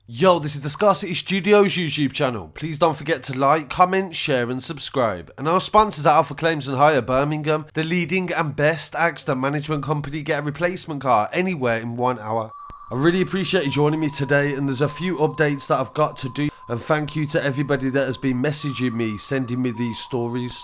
Yo, this is the Scarcity Studios YouTube channel. Please don't forget to like, comment, share and subscribe. And our sponsors at Alpha Claims and Hire Birmingham, the leading and best accident management company. Get a replacement car anywhere in 1 hour. I really appreciate you joining me today, and there's a few updates that I've got to do. And thank you to everybody that has been messaging me, sending me these stories.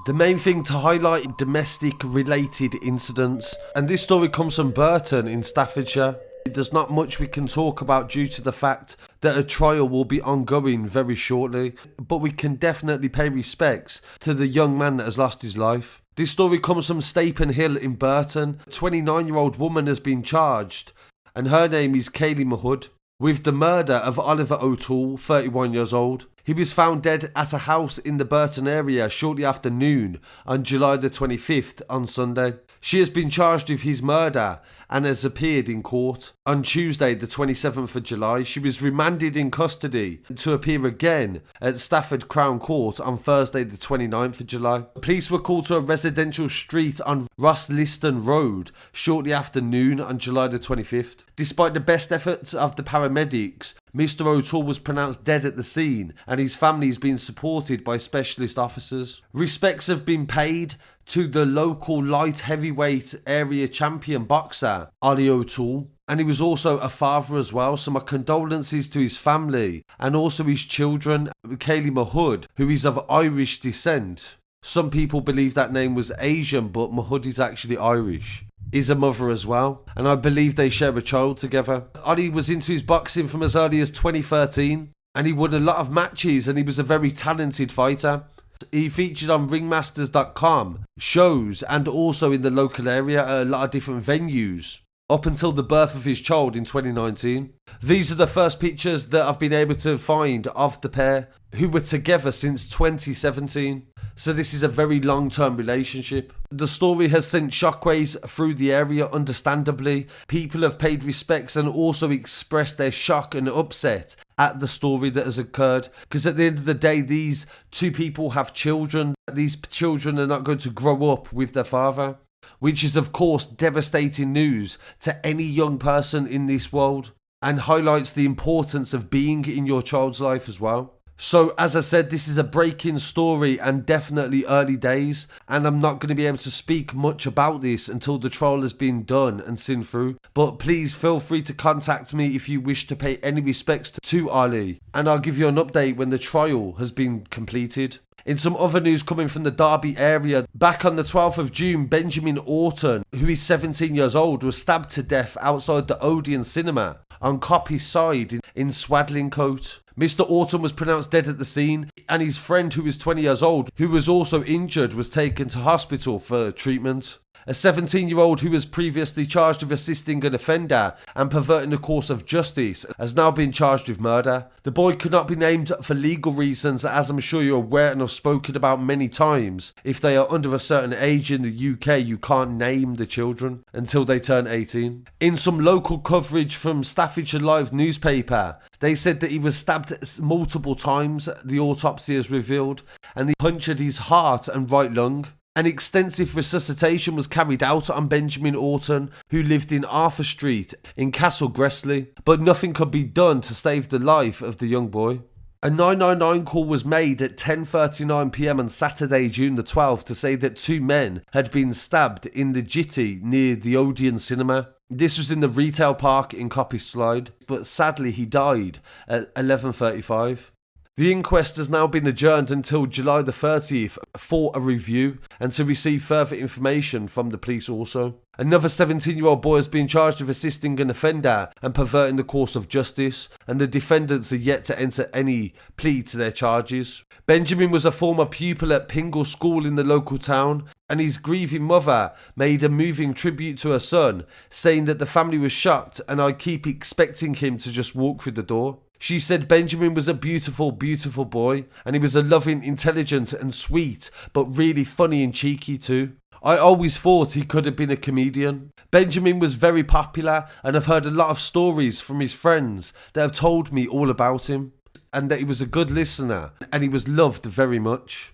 The main thing to highlight, domestic related incidents. And this story comes from Burton in Staffordshire. There's not much we can talk about due to the fact that a trial will be ongoing very shortly, but we can definitely pay respects to the young man that has lost his life. This story comes from Stapenhill in Burton. A 29-year-old woman has been charged, and her name is Kayley Mahood, with the murder of Oliver O'Toole, 31 years old. He was found dead at a house in the Burton area shortly after noon on July the 25th on Sunday. She has been charged with his murder and has appeared in court. On Tuesday the 27th of July, she was remanded in custody to appear again at Stafford Crown Court on Thursday the 29th of July. Police were called to a residential street on Rosliston Road shortly after noon on July the 25th. Despite the best efforts of the paramedics, Mr. O'Toole was pronounced dead at the scene, and his family is being supported by specialist officers. Respects have been paid to the local light heavyweight area champion boxer, Ollie O'Toole, and he was also a father as well, so my condolences to his family and also his children, Kayley Mahood, who is of Irish descent. Some people believe that name was Asian, but Mahood is actually Irish. Is a mother as well, and I believe they share a child together. Ollie was into his boxing from as early as 2013, and he won a lot of matches, and he was a very talented fighter. He featured on ringmasters.com, shows, and also in the local area at a lot of different venues, up until the birth of his child in 2019. These are the first pictures that I've been able to find of the pair, who were together since 2017. So this is a very long-term relationship. The story has sent shockwaves through the area, understandably. People have paid respects and also expressed their shock and upset at the story that has occurred. Because at the end of the day, these two people have children. These children are not going to grow up with their father, which is of course devastating news to any young person in this world, and highlights the importance of being in your child's life as well. So as I said, this is a breaking story and definitely early days, and I'm not going to be able to speak much about this until the trial has been done and seen through. But please feel free to contact me if you wish to pay any respects to Ollie, and I'll give you an update when the trial has been completed. In some other news coming from the Derby area, back on the 12th of June, Benjamin Orton, who is 17 years old, was stabbed to death outside the Odeon Cinema on Copy Side in Swadlincote. Mr. Orton was pronounced dead at the scene, and his friend, who was 20 years old, who was also injured, was taken to hospital for treatment. A 17-year-old who was previously charged with assisting an offender and perverting the course of justice has now been charged with murder. The boy could not be named for legal reasons, as I'm sure you're aware and have spoken about many times. If they are under a certain age in the UK, you can't name the children until they turn 18. In some local coverage from Staffordshire Live newspaper, they said that he was stabbed multiple times, the autopsy has revealed, and he punctured his heart and right lung. An extensive resuscitation was carried out on Benjamin Orton, who lived in Arthur Street in Castle Gressley, but nothing could be done to save the life of the young boy. A 999 call was made at 10:39 PM on Saturday, June the 12th, to say that two men had been stabbed in the Jitty near the Odeon Cinema. This was in the retail park in Copy Slide, but sadly he died at 11:35. The inquest has now been adjourned until July the 30th for a review and to receive further information from the police also. Another 17-year-old boy has been charged with assisting an offender and perverting the course of justice, and the defendants are yet to enter any plea to their charges. Benjamin was a former pupil at Pingle School in the local town, and his grieving mother made a moving tribute to her son, saying that the family was shocked and I keep expecting him to just walk through the door. She said Benjamin was a beautiful, beautiful boy, and he was a loving, intelligent and sweet, but really funny and cheeky too. I always thought he could have been a comedian. Benjamin was very popular, and I've heard a lot of stories from his friends that have told me all about him, and that he was a good listener, and he was loved very much.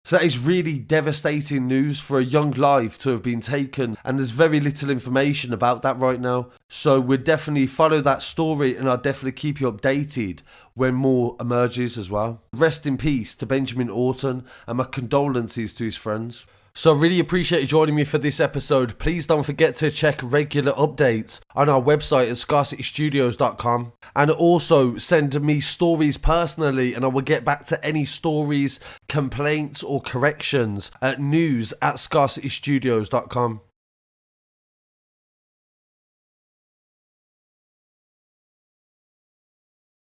So that is really devastating news for a young life to have been taken, and there's very little information about that right now. So we'll definitely follow that story, and I'll definitely keep you updated when more emerges as well. Rest in peace to Benjamin Orton, and my condolences to his friends. So I really appreciate you joining me for this episode. Please don't forget to check regular updates on our website at scarcitystudios.com, and also send me stories personally, and I will get back to any stories, complaints or corrections at news@scarcitystudios.com.